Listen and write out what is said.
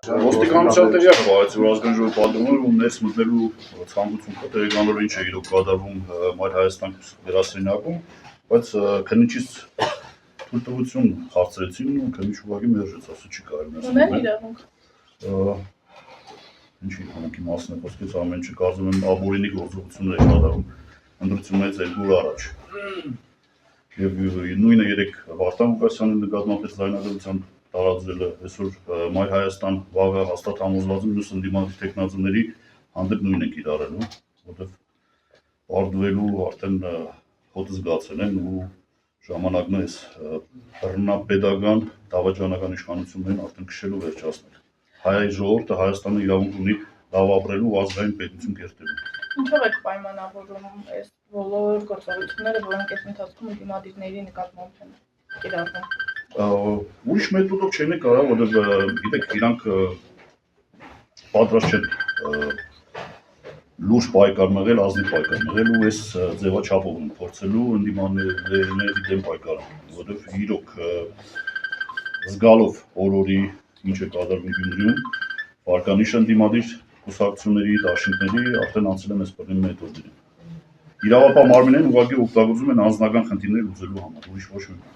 Ոստիկանության տեղյակ բացի որ ազգային ժողովի պատգամներ ու ներս մտնելու ցանկություն կա, տեղեկանալու ինչ է իրոք կատարվում Մայր Հայաստան դերասենյակում, բայց քննիչից թույլտվություն հարցրեցին ու քննիչ ուղղակի մերժեց, ասա չի կարելի։ Ունեն իրավունք։ Ինչի իրավունքի մասն է խոսքից ամեն ինչը կարծում եմ աբորինի գործողություններ է կատարում ընտրություններից 2 օր առաջ։ Եվ նույնը երեք Վարդան Ղուկասյանի նկատմամբ ձայնագրությամբ տարածել է այսօր Մայր Հայաստան վաղը հաստատ համոզված եմ մյուս ընդդիմադիր տեխնացուների հանդեպ նույնն է կիրառելու, որտեղ պարտվելու արդեն հոտը զգացել են ու ժամանակն է այս բռնապետական դավաճանական իշխանություններին արդեն քշելու վերջացնել։ Հայ ժողովուրդը Հայաստանը իրավունք ունի լավ ապրելու ու ազգային պետություն կերտելու։ Ինչով եք պայմանավորում այս բոլոր գործողությունները, որոնք այս ընթացքում ընդդիմադիրների նկատմամբ են կիրառվում։ Ուրիշ մեթոդով չեն կարող, որովհետև գիտեք, իրանք պատրաստ չեն լուրջ պայքար մղել, ազնիվ պայքար մղել ու այս ձևաչափով են փորձելու ընդդիմադիրների դեմ պայքարել, որովհետև իրոք զգալով օրորի ինչ է կատարվում Գյումրիում, վարկանիշ ընդդիմադիր կուսակցությունների, դաշինքների արդեն անցել են այս բռնի մեթոդներին։ Իրավապահ մարմիններն ուղղակի օգտագործում են անձնական խնդիրներ լուծելու համար, ուրիշ ոչ մի բան։